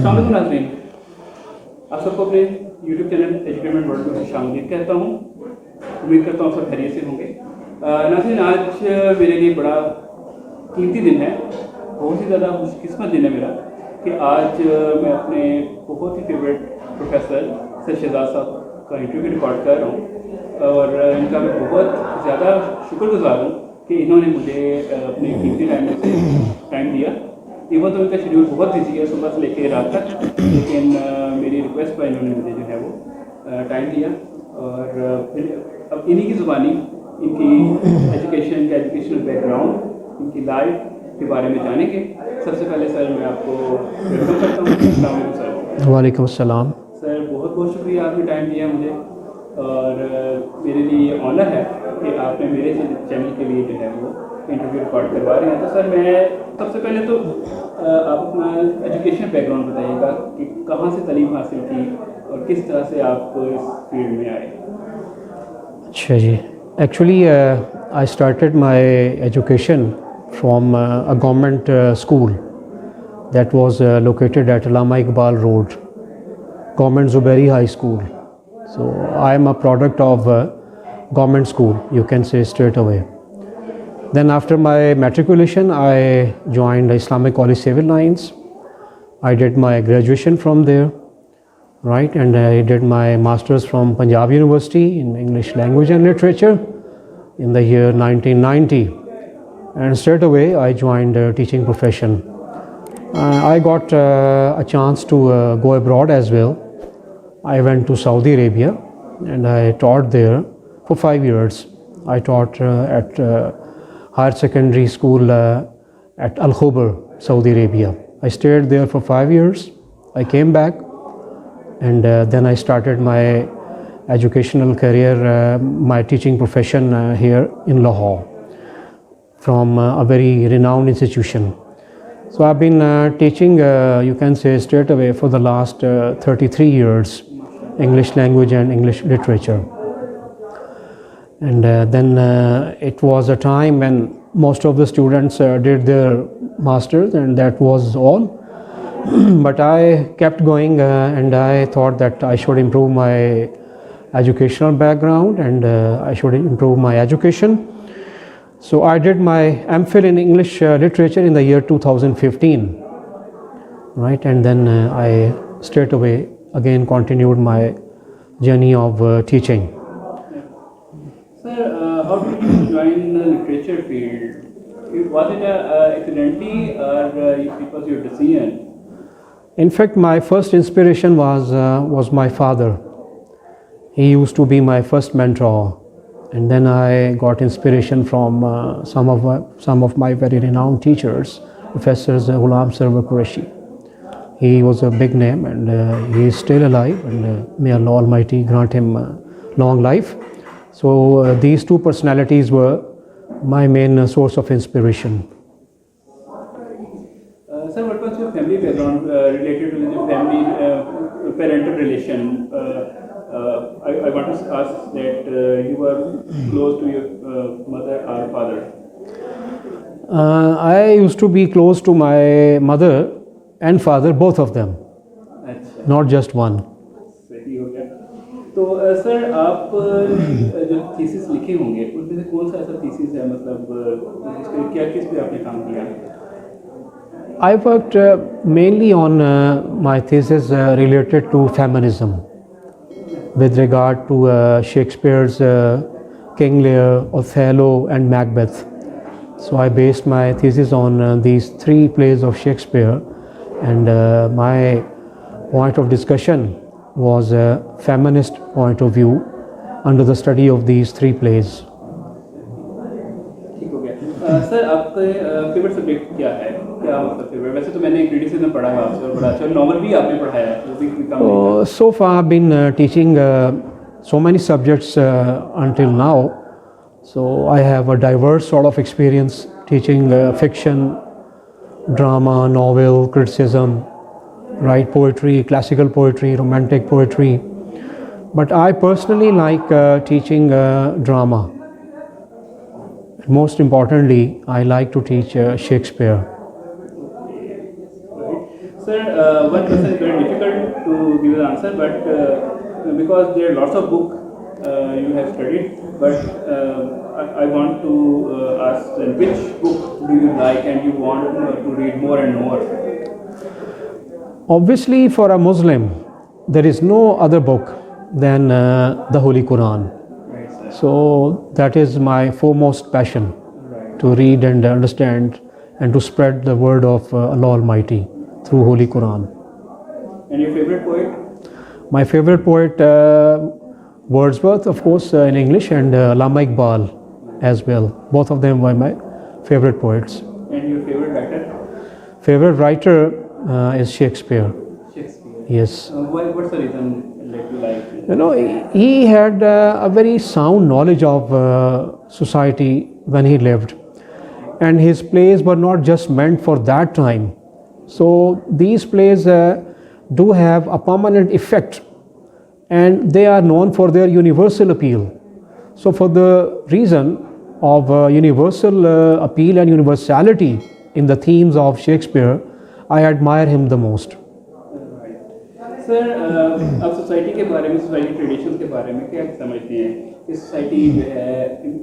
अस्सलाम वालेकुम नाज़रीन, आप सबको अपने यूट्यूब चैनल एजुटेनमेंट वर्ल्ड में खुशामदीद कहता हूँ। उम्मीद करता हूँ सब खैरियत से होंगे। नाज़रीन, आज मेरे लिए बड़ा कीमती दिन है, बहुत ही ज़्यादा खुशकिस्मत दिन है मेरा कि आज मैं अपने बहुत ही फेवरेट प्रोफेसर सर शहजाद साहब का इंटरव्यू रिकॉर्ड कर रहा हूँ और इनका मैं बहुत ज़्यादा शुक्रगुजार हूँ कि इन्होंने मुझे अपने कीमती टाइम दिया। इवन तो इनका शेड्यूल बहुत बिजी है सुबह से लेकर रात तक, लेकिन मेरी रिक्वेस्ट पर इन्होंने मुझे जो है वो टाइम दिया और फिर अब इन्हीं की ज़ुबानी इनकी एजुकेशनल बैकग्राउंड, इनकी लाइफ के बारे में जानेंगे। सबसे पहले सर मैं आपको वेलकम करता हूँ। अस्सलाम वालेकुम सर। वालेकुम अस्सलाम। सर बहुत बहुत शुक्रिया, आपने टाइम दिया मुझे और मेरे लिए ऑनर है कि आपने मेरे चैनल के लिए जो है वो इंटरव्यू रिकॉर्ड करवा रहे हैं। तो सर मैं सबसे पहले तो आप अपना एजुकेशन बैकग्राउंड बताइएगा कि कहाँ से तालीम हासिल की और किस तरह से आप इस फील्ड में आए। अच्छा जी, actually I started my education from a government school that was located at Allama Iqbal Road, Government Zubairi High School. So I am a product of government school, you can say straight away. Then after my matriculation, I joined Islamic College Civil Lines. I did my graduation from there, right, and I did my masters from Punjab University in English Language and Literature in the year 1990. And straight away I joined teaching profession. I got a chance to go abroad as well. I went to Saudi Arabia and I taught there for 5 years. I taught at higher secondary school at Al Khobar, Saudi Arabia. I stayed there for 5 years. I came back and then I started my educational career, my teaching profession here in Lahore from a very renowned institution. So I've been teaching, you can say straight away, for the last 33 years, English language and English literature. And then it was a time when most of the students did their masters and that was all. But I kept going and I thought that I should improve my educational background and I should improve my education. So I did my MPhil in English literature in the year 2015, right, and then I straight away again continued my journey of teaching. Sir, how did you join the literature field? Was it accidentally or it was your decision? In fact, my first inspiration was my father. He used to be my first mentor. And then I got inspiration from some of my very renowned teachers, Professors Ghulam Sarwar Qureshi. He was a big name and he is still alive and may Allah Almighty grant him long life. So these two personalities were my main source of inspiration. Sir, what was your family background related to the family parental relation? I want to ask that you were close to your mother or father? I used to be close to my mother and father, both of them, not just one. सही हो गया। तो sir आप जो thesis लिखे होंगे उनमें से कौन सा ऐसा थीसिस है, मतलब क्या किस पे आपने काम किया? I worked mainly on my thesis related to feminism, with regard to Shakespeare's King Lear, Othello and Macbeth. So I based my thesis on these three plays of Shakespeare and my point of discussion was a feminist point of view under the study of these three plays. ठीक हो गया। Sir आपका favourite subject क्या है? क्या मतलब favourite? वैसे तो मैंने क्रिटिसिज्म पढ़ा है आपसे और बड़ा अच्छा नॉवल भी आपने पढ़ाया है, वो भी काम So far I've been teaching so many subjects until now. So I have a diverse sort of experience teaching fiction, drama, novel, criticism, right, poetry, classical poetry, romantic poetry. But I personally like teaching drama. Most importantly, I like to teach Shakespeare. Sir, one question is very difficult to give an answer, but because there are lots of books you have studied, but I want to ask which book do you like and you want to read more and more? Obviously, for a Muslim, there is no other book than the Holy Quran. Right, sir. So that is my foremost passion, Right. to read and understand and to spread the word of Allah Almighty through Holy Quran. And your favorite poet? My favorite poet, Wordsworth, of course, in English, and Allama Iqbal as well. Both of them were my favorite poets. And your favorite writer? Favorite writer is Shakespeare. Shakespeare. Yes. What's the reason that you like? You know, he had a very sound knowledge of society when he lived, and his plays were not just meant for that time. So these plays do have a permanent effect, and they are known for their universal appeal. So for the reason of universal appeal and universality in the themes of Shakespeare, I admire him the most. Sir आप society के बारे में, society traditions के बारे में क्या समझते हैं कि सोसाइटी जो है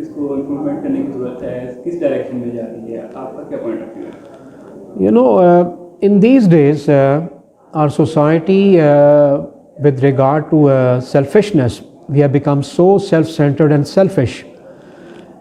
इसको इम्प्रूवमेंट करने की ज़रूरत है, किस डायरेक्शन में जा रही है, आपका क्या पॉइंट ऑफ व्यू है? You know, in these days, our society, with regard to selfishness, we have become so self-centered and selfish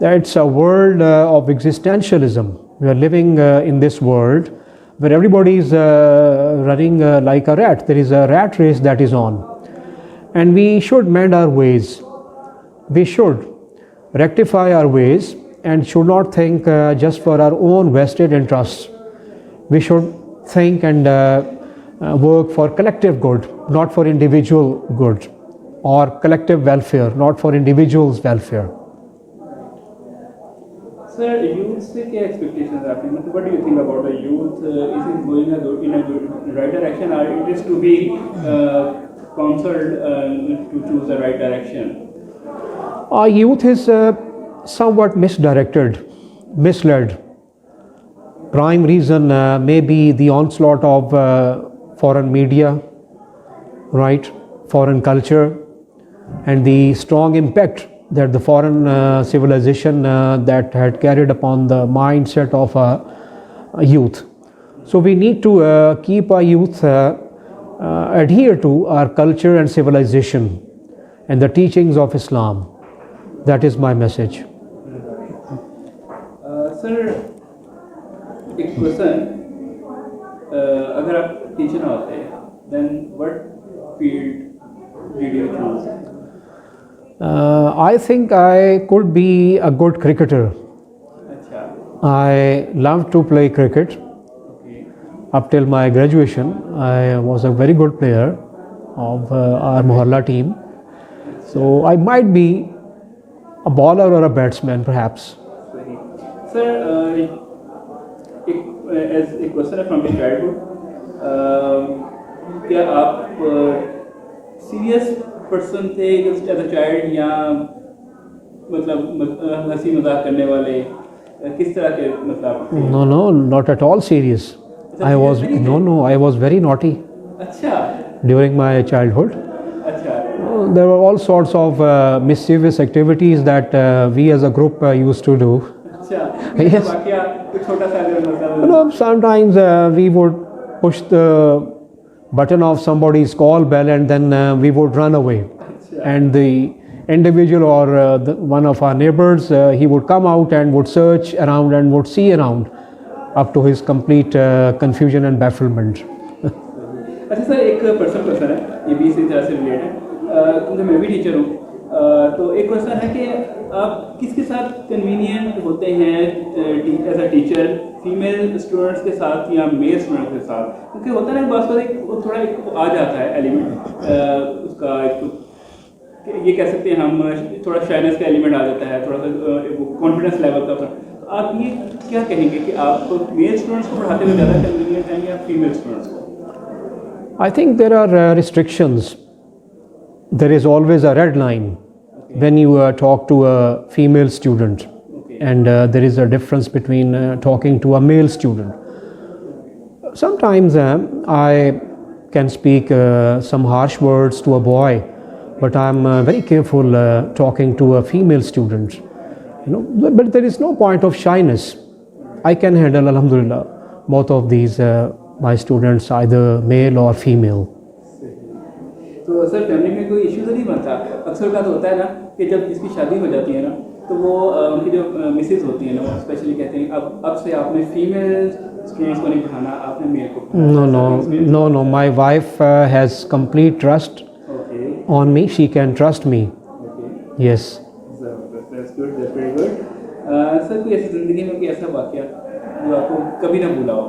that it's a world of existentialism. We are living in this world where everybody is running like a rat. There is a rat race that is on, and we should mend our ways. We should rectify our ways and should not think just for our own vested interests. We should think and work for collective good, not for individual good, or collective welfare, not for individuals' welfare. Sir, youth से क्या expectations are आपकी? मतलब what do you think about the youth? Is it going in a right direction, or it is to be counseled to choose the right direction? Our youth is somewhat misdirected, misled. Prime reason may be the onslaught of foreign media, right, foreign culture, and the strong impact that the foreign civilization that had carried upon the mindset of a youth. So we need to keep our youth adhere to our culture and civilization and the teachings of Islam. That is my message. Sir, एक question, अगर आप teacher होते then what field did you choose? I think I could be a good cricketer. अच्छा. I love to play cricket. Okay. Up till my graduation, I was a very good player of our Mohalla team. So I might be a bowler or a batsman, perhaps. सही. Sir, as a question from your childhood, क्या आप serious person थे as a child, या मतलब हंसी मजाक करने वाले, किस तरह के मतलब? No, not at all serious. I was very naughty अच्छा. during my childhood. अच्छा. There were all sorts of mischievous activities that we as a group used to do. अच्छा. Yes. वाकया कुछ छोटा सा अगर मतलब. You know, sometimes we would push the button of somebody's call bell and then we would run away. And the individual or one of our neighbors, he would come out and would search around and would see around up to his complete confusion and bafflement. अच्छा sir, एक personal question है, ये भी इसी तरह से related है, क्योंकि मैं भी टीचर हूँ, तो एक क्वेश्चन है कि आप किसके साथ कन्वीनियंट होते हैं as a teacher, female students के साथ या मेल स्टूडेंट्स के साथ? क्योंकि होता है ना बात एक थोड़ा एक आ जाता है एलिमेंट उसका, एक ये कह सकते हैं हम, थोड़ा शाइनेस का एलिमेंट आ जाता है, थोड़ा सा कॉन्फिडेंस लेवल का। आप ये क्या कहेंगे कि आप मेल स्टूडेंट्स को पढ़ाते हुए ज़्यादा कन्वीनियंट हैं या फीमेल स्टूडेंट्स को? I think there are restrictions. There is always a red line when you talk to a female student, and there is a difference between talking to a male student. Sometimes I can speak some harsh words to a boy, but I'm very careful talking to a female student. You know, but there is no point of shyness. I can handle, alhamdulillah, both of these my students, either male or female. तो sir family में कोई issue तो नहीं बनता? अक्सर का तो होता है ना कि जब जिसकी शादी हो जाती है ना तो वो उनकी जो मिसेज होती है ना वो स्पेशली कहते हैं अब से आपने फीमेल स्टूडेंट्स को नहीं पढ़ाना, आपने मेल को पढ़ाना. No. My wife has complete trust on me. She can trust me. Okay. Yes. That's good. That's very good. Sir कोई ऐसी ज़िंदगी में कोई ऐसा वाक़या जो आपको कभी ना भूला हो?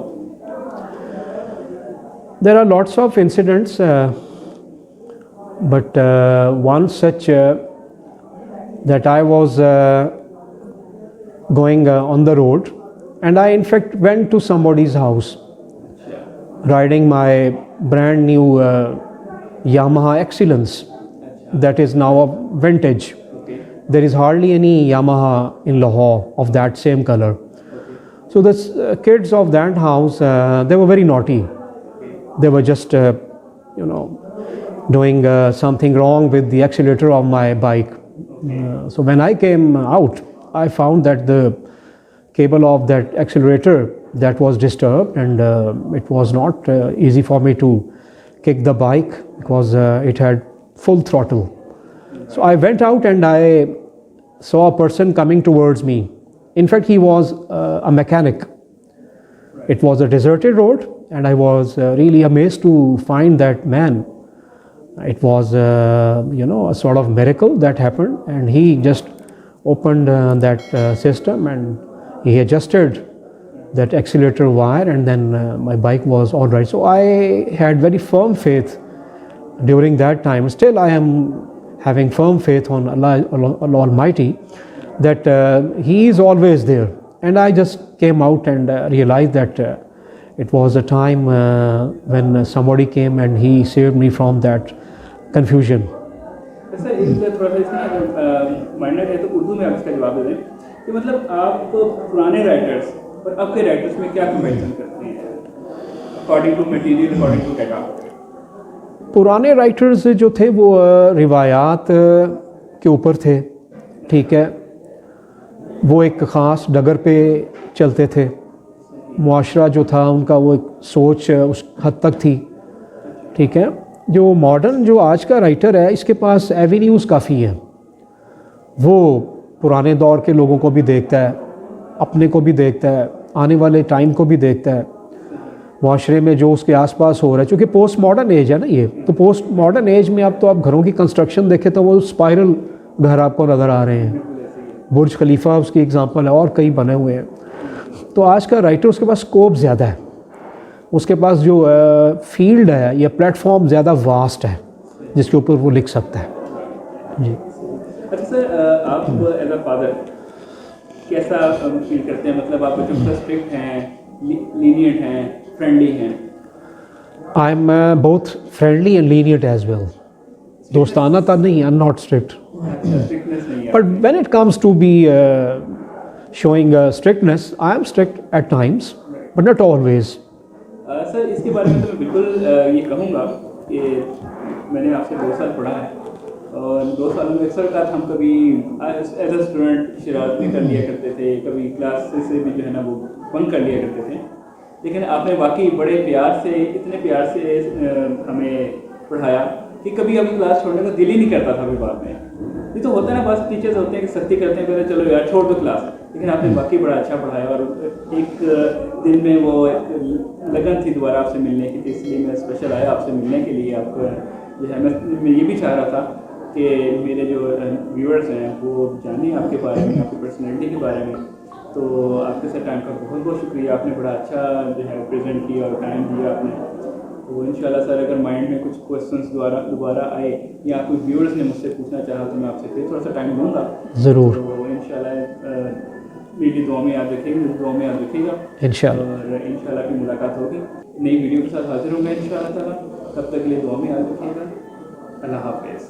There are lots of incidents, but one such that I was going on the road, and I in fact went to somebody's house riding my brand new Yamaha Excellence that is now a vintage. There is hardly any Yamaha in Lahore of that same color. So the kids of that house, they were very naughty. They were just doing something wrong with the accelerator of my bike. So when I came out, I found that the cable of that accelerator that was disturbed, and it was not easy for me to kick the bike because it had full throttle. So I went out and I saw a person coming towards me. In fact, he was a mechanic. It was a deserted road, and I was really amazed to find that man. It was a sort of miracle that happened, and he just opened that system and he adjusted that accelerator wire, and then my bike was all right. So I had very firm faith during that time. Still I am having firm faith on Allah Almighty that He is always there. And I just came out and realized that it was a time when somebody came and he saved me from that confusion. Sir एक थोड़ा सा इसमें minor है तो उर्दू में आप इसका जवाब दे दें कि मतलब आप पुराने राइटर्स और अब के राइटर्स में क्या कंपैरिजन करते हैं according to material, according to data? पुराने राइटर्स जो थे वो रिवायात के ऊपर थे, ठीक है, वो एक ख़ास डगर पे चलते थे. मुआशरा जो था उनका वो एक सोच उस हद तक थी, ठीक है. जो मॉडर्न जो आज का राइटर है इसके पास एवेन्यूज़ काफ़ी हैं. वो पुराने दौर के लोगों को भी देखता है, अपने को भी देखता है, आने वाले टाइम को भी देखता है, माशरे में जो उसके आसपास हो रहा है. चूँकि पोस्ट मॉडर्न एज है ना ये, तो पोस्ट मॉडर्न एज में अब तो आप घरों की कंस्ट्रक्शन देखें तो वो स्पाइरल घर आपको नज़र आ रहे हैं. बुर्ज खलीफा उसकी एग्जांपल है, और कई बने हुए हैं. तो आज का राइटर उसके पास स्कोप ज़्यादा है, उसके पास जो फील्ड है या प्लेटफॉर्म ज़्यादा वास्ट है जिसके ऊपर वो लिख सकता है. जी. अच्छा सर, आप एज अ फादर कैसा फील करते हैं? मतलब आप बच्चों पर स्ट्रिक्ट हैं, लीनियंट हैं, फ्रेंडली हैं? I am both friendly and lenient as well. दोस्ताना तो नहीं, I am not strict. Strictness नहीं है. But when it comes to be showing strictness, I am strict at times, but not always. Sir इसके बारे में तो मैं बिल्कुल ये कहूँगा कि मैंने आपसे 2 साल पढ़ा है और 2 सालों में अक्सर का हम कभी एज अ स्टूडेंट शरारतें कर लिया करते थे, कभी क्लास से भी जो है ना वो बंक कर लिया करते थे. लेकिन आपने वाकई बड़े प्यार से, इतने प्यार से हमें पढ़ाया कि कभी अभी क्लास छोड़ने का दिल ही नहीं करता था. अभी बाद में ये तो होता है ना, बस टीचर्स होते हैं कि सख्ती करते हैं, पहले चलो यार छोड़ दो क्लास. लेकिन आपने वाकई बड़ा अच्छा पढ़ाया और एक दिल में वो लगन थी दोबारा आपसे मिलने की, इसलिए मैं स्पेशल आया आपसे मिलने के लिए. आपको जो है मैं ये भी चाह रहा था कि मेरे जो व्यूअर्स हैं वो जाने आपके बारे में, आपकी पर्सनैलिटी के बारे में. तो आपके साथ टाइम का बहुत बहुत शुक्रिया. आपने बड़ा अच्छा जो है प्रेजेंट किया और टाइम दिया आपने. तो इंशाल्लाह सर अगर माइंड में कुछ क्वेश्चंस दोबारा आए या कोई व्यूअर्स ने मुझसे पूछना चाहा तो मैं आपसे फिर थोड़ा सा टाइम लूँगा. ज़रूर. तो इंशाल्लाह मेरी दुआ में याद रखिएगा, मेरी दुआ में याद रखिएगा इंशाल्लाह. और इंशाल्लाह की मुलाकात होगी. नई वीडियो के साथ हाजिर होंगे इंशाल्लाह ताला. तब तक के लिए दुआ में याद रखिएगा. अल्लाह हाफ़िज़.